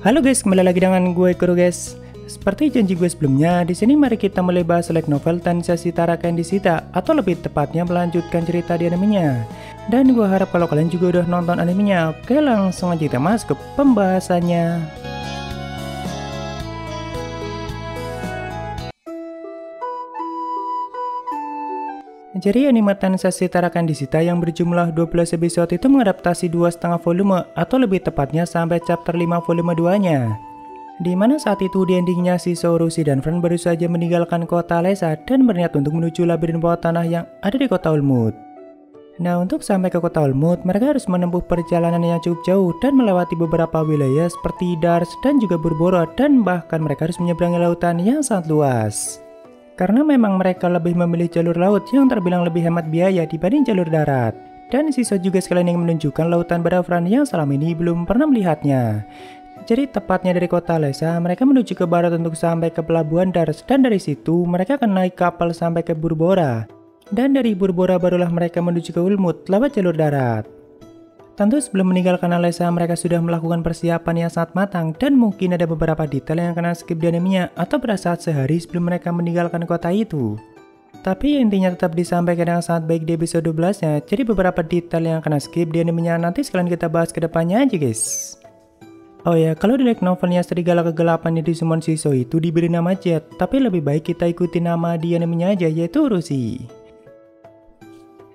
Halo guys, kembali lagi dengan gue Kuro guys. Seperti janji gue sebelumnya, di sini mari kita mulai bahas light novel Tanisha Taraka and Disita, atau lebih tepatnya melanjutkan cerita di animenya. Dan gue harap kalau kalian juga udah nonton animenya. Oke, langsung aja kita masuk ke pembahasannya. Jadi anime Tanisha Taraka and Disita yang berjumlah 12 episode itu mengadaptasi 2,5 volume atau lebih tepatnya sampai chapter 5 volume 2-nya. Dimana saat itu di endingnya Shiso, Urushi, dan Fran baru saja meninggalkan kota Lesa dan berniat untuk menuju labirin bawah tanah yang ada di kota Ulmut. Nah, untuk sampai ke kota Ulmut, mereka harus menempuh perjalanan yang cukup jauh dan melewati beberapa wilayah seperti Dars dan juga Burboro, dan bahkan mereka harus menyeberangi lautan yang sangat luas. Karena memang mereka lebih memilih jalur laut yang terbilang lebih hemat biaya dibanding jalur darat. Dan Shiso juga sekalian ingin menunjukkan lautan pada Fran yang selama ini belum pernah melihatnya. Jadi tepatnya dari kota Lesa, mereka menuju ke barat untuk sampai ke pelabuhan Dars, dan dari situ mereka akan naik kapal sampai ke Burbora. Dan dari Burbora barulah mereka menuju ke Ulmut lewat jalur darat. Tentu sebelum meninggalkan Lesa, mereka sudah melakukan persiapan yang sangat matang, dan mungkin ada beberapa detail yang kena skip di animenya atau pada saat sehari sebelum mereka meninggalkan kota itu. Tapi intinya tetap disampaikan dengan sangat baik di episode 12-nya, jadi beberapa detail yang kena skip di animenya nanti sekalian kita bahas ke depannya aja guys. Oh ya, kalau di light novelnya Serigala Kegelapan di Summon Shiso itu diberi nama Jet, tapi lebih baik kita ikuti nama di animenya aja, yaitu Urushi.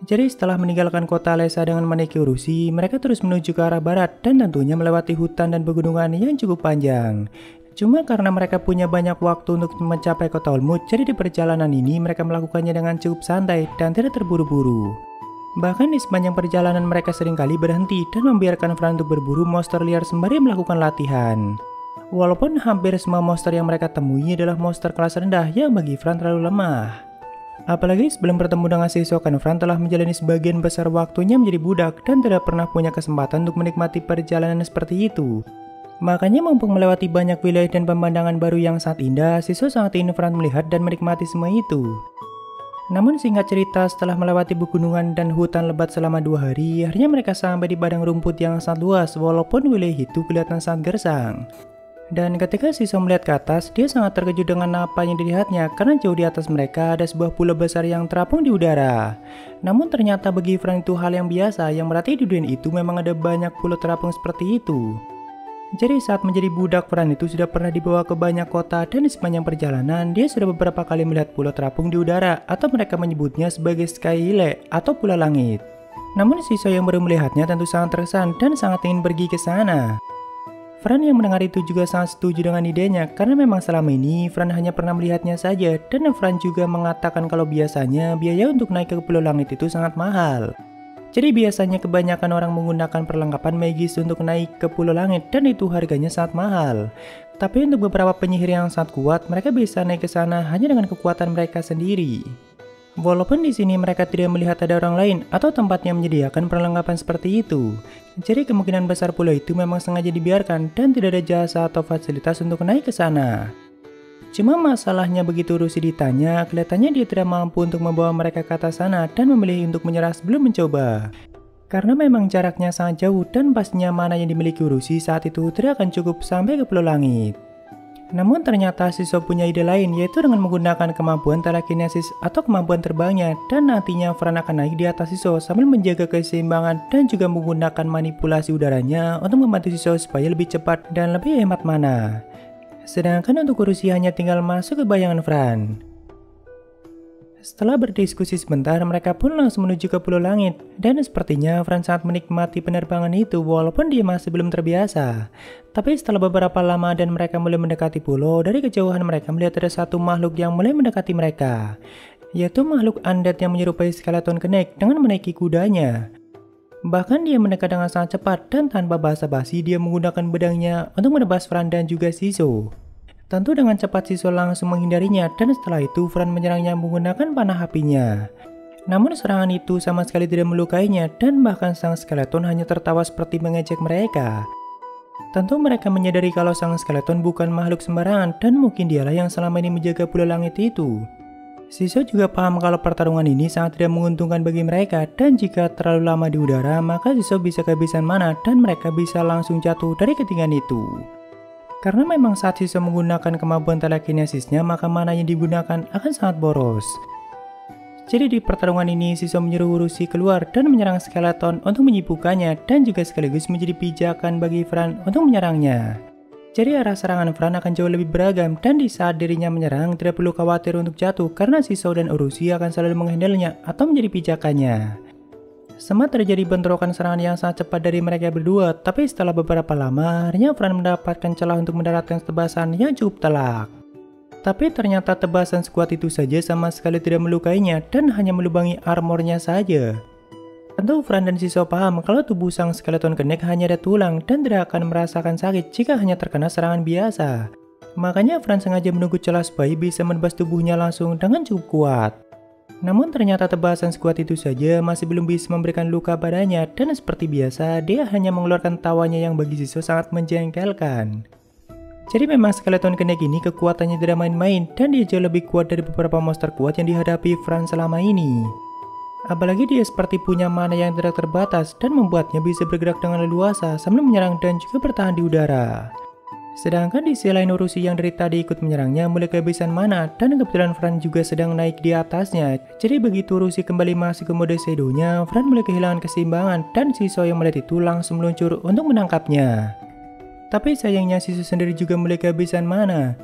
Jadi setelah meninggalkan kota Lesa dengan menaiki Urushi, mereka terus menuju ke arah barat dan tentunya melewati hutan dan pegunungan yang cukup panjang. Cuma karena mereka punya banyak waktu untuk mencapai kota Ulmut, jadi di perjalanan ini mereka melakukannya dengan cukup santai dan tidak terburu-buru. Bahkan di sepanjang perjalanan mereka seringkali berhenti dan membiarkan Fran untuk berburu monster liar sembari melakukan latihan. Walaupun hampir semua monster yang mereka temui adalah monster kelas rendah yang bagi Fran terlalu lemah. Apalagi sebelum bertemu dengan Shiso, kan Fran telah menjalani sebagian besar waktunya menjadi budak dan tidak pernah punya kesempatan untuk menikmati perjalanan seperti itu. Makanya mumpung melewati banyak wilayah dan pemandangan baru yang sangat indah, Shiso sangat ingin Fran melihat dan menikmati semua itu. Namun singkat cerita, setelah melewati pegunungan dan hutan lebat selama 2 hari, akhirnya mereka sampai di padang rumput yang sangat luas walaupun wilayah itu kelihatan sangat gersang. Dan ketika Shiso melihat ke atas, dia sangat terkejut dengan apa yang dilihatnya karena jauh di atas mereka ada sebuah pulau besar yang terapung di udara. Namun ternyata bagi Fran itu hal yang biasa, yang berarti di dunia itu memang ada banyak pulau terapung seperti itu. Jadi saat menjadi budak, Fran itu sudah pernah dibawa ke banyak kota dan di sepanjang perjalanan dia sudah beberapa kali melihat pulau terapung di udara atau mereka menyebutnya sebagai Sky Isle atau pulau langit. Namun Shiso yang baru melihatnya tentu sangat terkesan dan sangat ingin pergi ke sana. Fran yang mendengar itu juga sangat setuju dengan idenya karena memang selama ini Fran hanya pernah melihatnya saja, dan Fran juga mengatakan kalau biasanya biaya untuk naik ke pulau langit itu sangat mahal. Jadi biasanya kebanyakan orang menggunakan perlengkapan magis untuk naik ke pulau langit dan itu harganya sangat mahal. Tapi untuk beberapa penyihir yang sangat kuat, mereka bisa naik ke sana hanya dengan kekuatan mereka sendiri. Walaupun di sini mereka tidak melihat ada orang lain atau tempat yang menyediakan perlengkapan seperti itu. Jadi kemungkinan besar pulau itu memang sengaja dibiarkan dan tidak ada jasa atau fasilitas untuk naik ke sana. Cuma masalahnya begitu Urushi ditanya, kelihatannya dia tidak mampu untuk membawa mereka ke atas sana dan memilih untuk menyerah sebelum mencoba. Karena memang jaraknya sangat jauh dan pastinya mana yang dimiliki Urushi saat itu tidak akan cukup sampai ke pulau langit. Namun ternyata Shiso punya ide lain, yaitu dengan menggunakan kemampuan telekinesis atau kemampuan terbangnya, dan nantinya Fran akan naik di atas Shiso sambil menjaga keseimbangan dan juga menggunakan manipulasi udaranya untuk membantu Shiso supaya lebih cepat dan lebih hemat mana. Sedangkan untuk Urushi hanya tinggal masuk ke bayangan Fran. Setelah berdiskusi sebentar, mereka pun langsung menuju ke pulau langit, dan sepertinya Fran sangat menikmati penerbangan itu walaupun dia masih belum terbiasa. Tapi setelah beberapa lama dan mereka mulai mendekati pulau, dari kejauhan mereka melihat ada satu makhluk yang mulai mendekati mereka, yaitu makhluk undead yang menyerupai skeleton kenek dengan menaiki kudanya. Bahkan dia mendekat dengan sangat cepat dan tanpa basa-basi dia menggunakan pedangnya untuk menebas Fran dan juga Shiso. Tentu dengan cepat Shiso langsung menghindarinya dan setelah itu Fran menyerangnya menggunakan panah apinya. Namun serangan itu sama sekali tidak melukainya dan bahkan sang skeleton hanya tertawa seperti mengejek mereka. Tentu mereka menyadari kalau sang skeleton bukan makhluk sembarangan dan mungkin dialah yang selama ini menjaga pulau langit itu. Shiso juga paham kalau pertarungan ini sangat tidak menguntungkan bagi mereka dan jika terlalu lama di udara maka Shiso bisa kehabisan mana dan mereka bisa langsung jatuh dari ketinggian itu. Karena memang saat Shiso menggunakan kemampuan telekinesisnya, maka mana yang digunakan akan sangat boros. Jadi di pertarungan ini, Shiso menyuruh Urushi keluar dan menyerang Skeleton untuk menyibukkannya dan juga sekaligus menjadi pijakan bagi Fran untuk menyerangnya. Jadi arah serangan Fran akan jauh lebih beragam dan di saat dirinya menyerang tidak perlu khawatir untuk jatuh karena Shiso dan Urushi akan selalu menghandle-nya atau menjadi pijakannya. Sempat terjadi bentrokan serangan yang sangat cepat dari mereka berdua, tapi setelah beberapa lama, akhirnya Fran mendapatkan celah untuk mendaratkan tebasan yang cukup telak. Tapi ternyata tebasan sekuat itu saja sama sekali tidak melukainya dan hanya melubangi armornya saja. Tentu Fran dan Shiso paham kalau tubuh sang skeleton kenek hanya ada tulang dan tidak akan merasakan sakit jika hanya terkena serangan biasa. Makanya Fran sengaja menunggu celah supaya bisa menebas tubuhnya langsung dengan cukup kuat. Namun ternyata tebasan sekuat itu saja masih belum bisa memberikan luka padanya dan seperti biasa dia hanya mengeluarkan tawanya yang bagi Shiso sangat menjengkelkan. Jadi memang skeleton kenek ini kekuatannya tidak main-main dan dia jauh lebih kuat dari beberapa monster kuat yang dihadapi Fran selama ini. Apalagi dia seperti punya mana yang tidak terbatas dan membuatnya bisa bergerak dengan leluasa sambil menyerang dan juga bertahan di udara. Sedangkan di sisi lain Urushi yang dari tadi ikut menyerangnya mulai kehabisan mana dan kebetulan Fran juga sedang naik di atasnya. Jadi begitu Urushi kembali masuk ke mode shadow-nya, Fran mulai kehilangan keseimbangan dan Shiso yang melihat itu langsung meluncur untuk menangkapnya. Tapi sayangnya Shiso sendiri juga mulai kehabisan mana.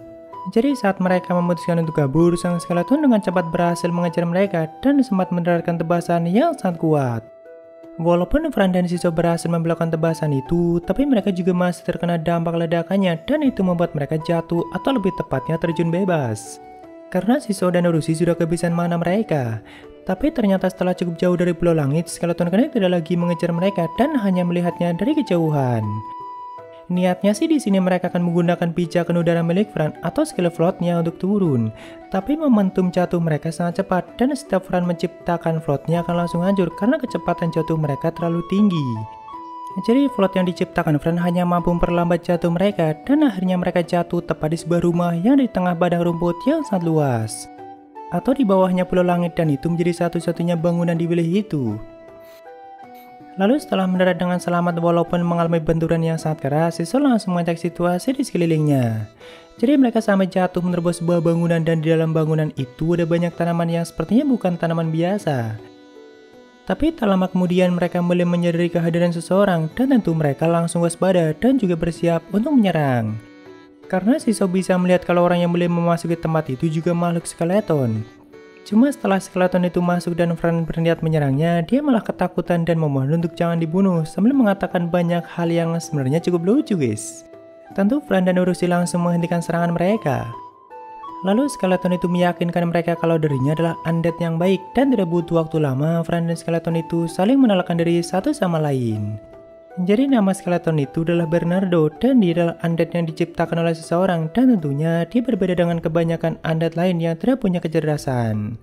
Jadi saat mereka memutuskan untuk kabur, sang skeleton dengan cepat berhasil mengejar mereka dan sempat mendaratkan tebasan yang sangat kuat. Walaupun Fran dan Shiso berhasil membelokkan tebasan itu, tapi mereka juga masih terkena dampak ledakannya dan itu membuat mereka jatuh atau lebih tepatnya terjun bebas. Karena Shiso dan Urushi sudah kehabisan mana mereka. Tapi ternyata setelah cukup jauh dari Pulau Langit, skeleton kenek tidak lagi mengejar mereka dan hanya melihatnya dari kejauhan. Niatnya sih di sini mereka akan menggunakan pijakan udara milik Fran atau skill floatnya untuk turun. Tapi momentum jatuh mereka sangat cepat dan setiap Fran menciptakan floatnya akan langsung hancur karena kecepatan jatuh mereka terlalu tinggi. Jadi float yang diciptakan Fran hanya mampu memperlambat jatuh mereka dan akhirnya mereka jatuh tepat di sebuah rumah yang di tengah padang rumput yang sangat luas. Atau di bawahnya Pulau Langit dan itu menjadi satu-satunya bangunan di wilayah itu. Lalu setelah mendarat dengan selamat walaupun mengalami benturan yang sangat keras, Shiso langsung mengecek situasi di sekelilingnya. Jadi mereka sampai jatuh menerobos sebuah bangunan dan di dalam bangunan itu ada banyak tanaman yang sepertinya bukan tanaman biasa. Tapi tak lama kemudian mereka mulai menyadari kehadiran seseorang dan tentu mereka langsung waspada dan juga bersiap untuk menyerang. Karena Shiso bisa melihat kalau orang yang mulai memasuki tempat itu juga makhluk skeleton. Cuma setelah skeleton itu masuk dan Fran berniat menyerangnya, dia malah ketakutan dan memohon untuk jangan dibunuh sambil mengatakan banyak hal yang sebenarnya cukup lucu guys. Tentu Fran dan Urushi langsung menghentikan serangan mereka. Lalu skeleton itu meyakinkan mereka kalau dirinya adalah undead yang baik dan tidak butuh waktu lama Fran dan skeleton itu saling mengenalkan diri satu sama lain. Jadi nama skeleton itu adalah Bernardo dan dia adalah undead yang diciptakan oleh seseorang dan tentunya dia berbeda dengan kebanyakan undead lain yang tidak punya kecerdasan.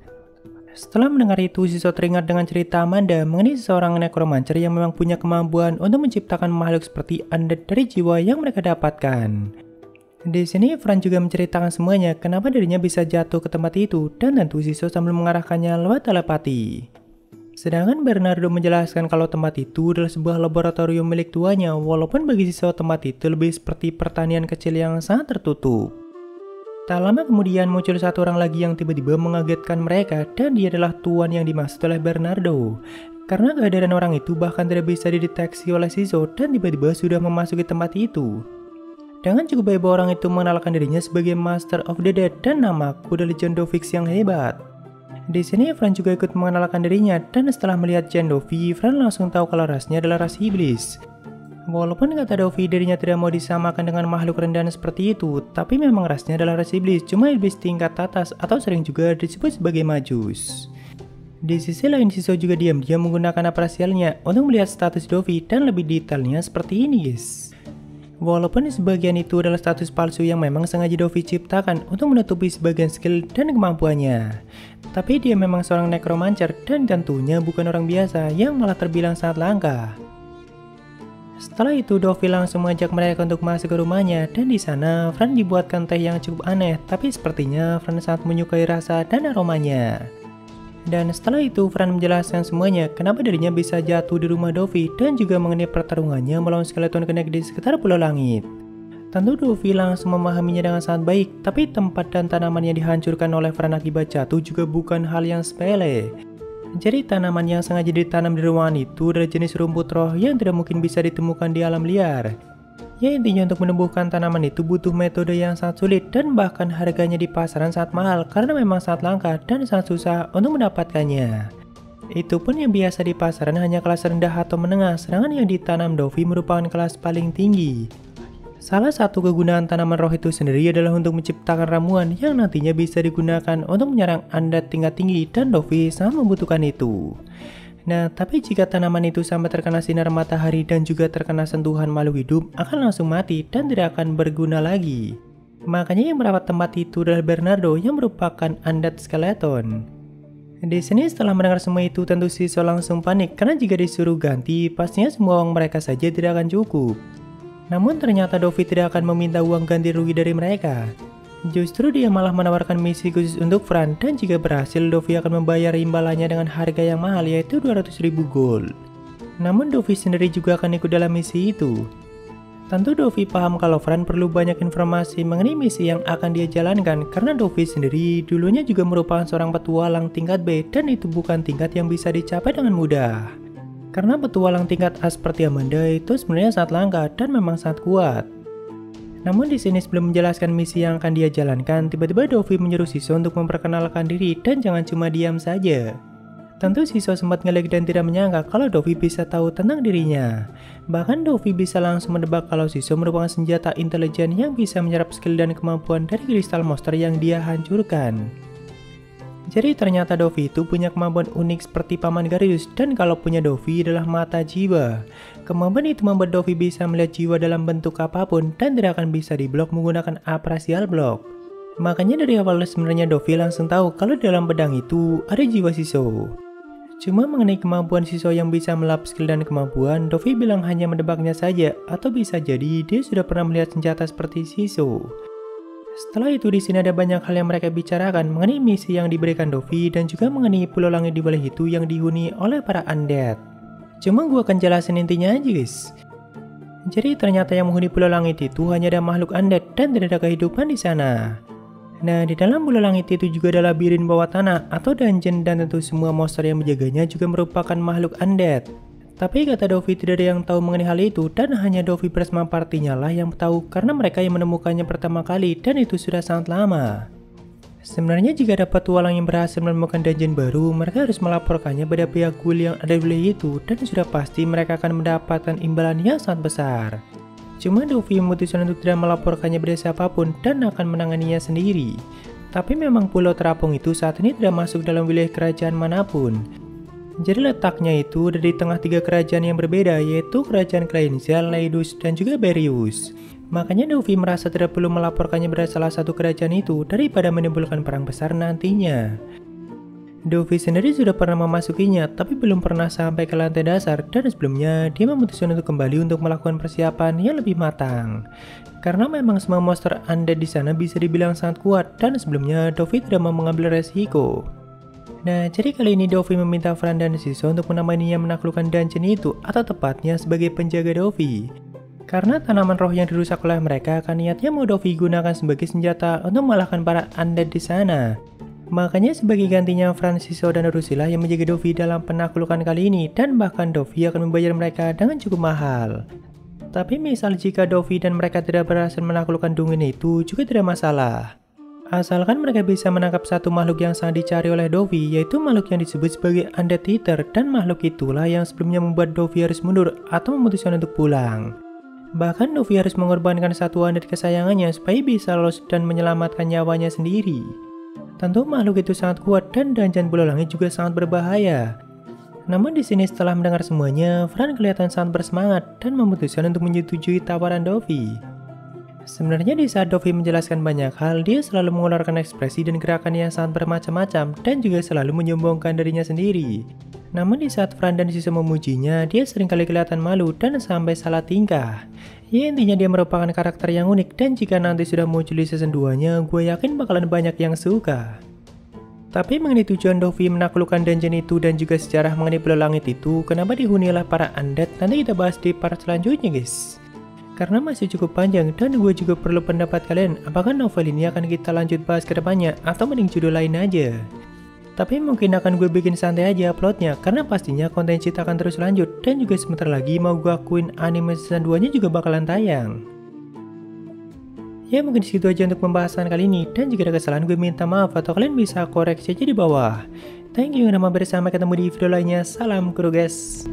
Setelah mendengar itu, Shiso teringat dengan cerita Amanda mengenai seseorang necromancer yang memang punya kemampuan untuk menciptakan makhluk seperti undead dari jiwa yang mereka dapatkan. Di sini Fran juga menceritakan semuanya kenapa dirinya bisa jatuh ke tempat itu dan tentu Shiso sambil mengarahkannya lewat telepati. Sedangkan Bernardo menjelaskan kalau tempat itu adalah sebuah laboratorium milik tuanya walaupun bagi Shiso tempat itu lebih seperti pertanian kecil yang sangat tertutup. Tak lama kemudian muncul satu orang lagi yang tiba-tiba mengagetkan mereka dan dia adalah tuan yang dimaksud oleh Bernardo. Karena kehadiran orang itu bahkan tidak bisa dideteksi oleh Shiso dan tiba-tiba sudah memasuki tempat itu. Dengan cukup baik orang itu mengenalkan dirinya sebagai Master of the Dead dan namaku adalah Jendovix yang hebat. Di sini Fran juga ikut mengenalkan dirinya dan setelah melihat Jendovi, Fran langsung tahu kalau rasnya adalah ras iblis. Walaupun kata Dovi dirinya tidak mau disamakan dengan makhluk rendahan seperti itu, tapi memang rasnya adalah ras iblis, cuma iblis tingkat atas atau sering juga disebut sebagai majus. Di sisi lain Shiso juga diam-diam menggunakan apresialnya untuk melihat status Dovi dan lebih detailnya seperti ini guys. Walaupun sebagian itu adalah status palsu yang memang sengaja Dovi ciptakan untuk menutupi sebagian skill dan kemampuannya. Tapi dia memang seorang necromancer dan tentunya bukan orang biasa yang malah terbilang sangat langka. Setelah itu Dovi langsung mengajak mereka untuk masuk ke rumahnya dan di sana Fran dibuatkan teh yang cukup aneh tapi sepertinya Fran sangat menyukai rasa dan aromanya. Dan setelah itu Fran menjelaskan semuanya kenapa dirinya bisa jatuh di rumah Dovi dan juga mengenai pertarungannya melawan skeleton kenek di sekitar Pulau Langit. Tentu Dovi langsung memahaminya dengan sangat baik, tapi tempat dan tanaman yang dihancurkan oleh Fran akibat jatuh juga bukan hal yang sepele. Jadi tanaman yang sengaja ditanam di ruangan itu adalah jenis rumput roh yang tidak mungkin bisa ditemukan di alam liar. Ya intinya untuk menumbuhkan tanaman itu butuh metode yang sangat sulit dan bahkan harganya di pasaran sangat mahal karena memang sangat langka dan sangat susah untuk mendapatkannya. Itu pun yang biasa di pasaran hanya kelas rendah atau menengah, sedangkan yang ditanam Dovi merupakan kelas paling tinggi. Salah satu kegunaan tanaman roh itu sendiri adalah untuk menciptakan ramuan yang nantinya bisa digunakan untuk menyerang undead tingkat tinggi dan Dovi sangat membutuhkan itu. Nah, tapi jika tanaman itu sampai terkena sinar matahari dan juga terkena sentuhan makhluk hidup, akan langsung mati dan tidak akan berguna lagi. Makanya yang merawat tempat itu adalah Bernardo yang merupakan undead skeleton. Di sini setelah mendengar semua itu tentu Shiso langsung panik karena jika disuruh ganti, pastinya semua uang mereka saja tidak akan cukup. Namun ternyata Dovi tidak akan meminta uang ganti rugi dari mereka. Justru dia malah menawarkan misi khusus untuk Fran dan jika berhasil Dovi akan membayar imbalannya dengan harga yang mahal yaitu 200.000 gold. Namun Dovi sendiri juga akan ikut dalam misi itu. Tentu Dovi paham kalau Fran perlu banyak informasi mengenai misi yang akan dia jalankan karena Dovi sendiri dulunya juga merupakan seorang petualang tingkat B dan itu bukan tingkat yang bisa dicapai dengan mudah. Karena petualang tingkat A seperti Amanda itu sebenarnya sangat langka dan memang sangat kuat. Namun di sini sebelum menjelaskan misi yang akan dia jalankan, tiba-tiba Dovi menyuruh Shiso untuk memperkenalkan diri dan jangan cuma diam saja. Tentu Shiso sempat ngelag dan tidak menyangka kalau Dovi bisa tahu tentang dirinya. Bahkan Dovi bisa langsung menebak kalau Shiso merupakan senjata intelijen yang bisa menyerap skill dan kemampuan dari kristal monster yang dia hancurkan. Jadi ternyata Dovi itu punya kemampuan unik seperti Paman Garius dan kalau punya Dovi adalah mata jiwa. Kemampuan itu membuat Dovi bisa melihat jiwa dalam bentuk apapun dan tidak akan bisa diblok menggunakan Apraxial Block. Makanya dari awal sebenarnya Dovi langsung tahu kalau dalam pedang itu ada jiwa Shiso. Cuma mengenai kemampuan Shiso yang bisa melap skill dan kemampuan, Dovi bilang hanya mendebaknya saja atau bisa jadi dia sudah pernah melihat senjata seperti Shiso. Setelah itu di sini ada banyak hal yang mereka bicarakan mengenai misi yang diberikan Dovi dan juga mengenai pulau langit di bawah itu yang dihuni oleh para undead. Cuma gue akan jelasin intinya aja guys. Jadi ternyata yang menghuni pulau langit itu hanya ada makhluk undead dan tidak ada kehidupan di sana. Nah di dalam pulau langit itu juga ada labirin bawah tanah atau dungeon dan tentu semua monster yang menjaganya juga merupakan makhluk undead. Tapi kata Dovi tidak ada yang tahu mengenai hal itu dan hanya Dovi bersama partinya lah yang tahu karena mereka yang menemukannya pertama kali dan itu sudah sangat lama. Sebenarnya jika ada petualang yang berhasil menemukan dungeon baru, mereka harus melaporkannya pada pihak guild yang ada di wilayah itu dan sudah pasti mereka akan mendapatkan imbalan yang sangat besar. Cuma Dovi memutuskan untuk tidak melaporkannya pada siapapun dan akan menanganinya sendiri. Tapi memang pulau terapung itu saat ini tidak masuk dalam wilayah kerajaan manapun. Jadi letaknya itu ada di tengah tiga kerajaan yang berbeda yaitu kerajaan Kleinzel, Leidus, dan juga Berius. Makanya Dovi merasa tidak perlu melaporkannya pada salah satu kerajaan itu daripada menimbulkan perang besar nantinya. Dovi sendiri sudah pernah memasukinya tapi belum pernah sampai ke lantai dasar dan sebelumnya dia memutuskan untuk kembali untuk melakukan persiapan yang lebih matang. Karena memang semua monster undead di sana bisa dibilang sangat kuat dan sebelumnya Dovi tidak mau mengambil resiko. Nah, jadi kali ini Dovi meminta Fran dan Shiso untuk menemaninya menaklukkan dungeon itu atau tepatnya sebagai penjaga Dovi. Karena tanaman roh yang dirusak oleh mereka akan niatnya mau Dovi gunakan sebagai senjata untuk mengalahkan para undead di sana. Makanya sebagai gantinya Fran, Shiso, dan Drusilla yang menjaga Dovi dalam penaklukan kali ini dan bahkan Dovi akan membayar mereka dengan cukup mahal. Tapi misal jika Dovi dan mereka tidak berhasil menaklukkan dungeon itu juga tidak masalah. Asalkan mereka bisa menangkap satu makhluk yang sangat dicari oleh Dovi, yaitu makhluk yang disebut sebagai Undead Eater, dan makhluk itulah yang sebelumnya membuat Dovi harus mundur atau memutuskan untuk pulang. Bahkan Dovi harus mengorbankan satu undead kesayangannya supaya bisa lolos dan menyelamatkan nyawanya sendiri. Tentu makhluk itu sangat kuat dan dungeon pulau langit juga sangat berbahaya. Namun di sini setelah mendengar semuanya, Fran kelihatan sangat bersemangat dan memutuskan untuk menyetujui tawaran Dovi. Sebenarnya di saat Dovi menjelaskan banyak hal, dia selalu mengeluarkan ekspresi dan gerakan yang sangat bermacam-macam dan juga selalu menyombongkan dirinya sendiri. Namun di saat Fran dan Shiso memujinya, dia seringkali kelihatan malu dan sampai salah tingkah. Ya intinya dia merupakan karakter yang unik dan jika nanti sudah muncul di season 2-nya, gue yakin bakalan banyak yang suka. Tapi mengenai tujuan Dovi menaklukkan dungeon itu dan juga sejarah mengenai pulau langit itu, kenapa dihuni oleh para undead, nanti kita bahas di part selanjutnya guys. Karena masih cukup panjang dan gue juga perlu pendapat kalian, apakah novel ini akan kita lanjut bahas ke depannya atau mending judul lain aja. Tapi mungkin akan gue bikin santai aja uploadnya, karena pastinya konten cerita akan terus lanjut, dan juga sebentar lagi mau gue akuin anime season 2 nya juga bakalan tayang. Ya mungkin segitu aja untuk pembahasan kali ini, dan jika ada kesalahan gue minta maaf atau kalian bisa koreksi aja di bawah. Thank you, nama bersama ketemu di video lainnya, salam guru guys.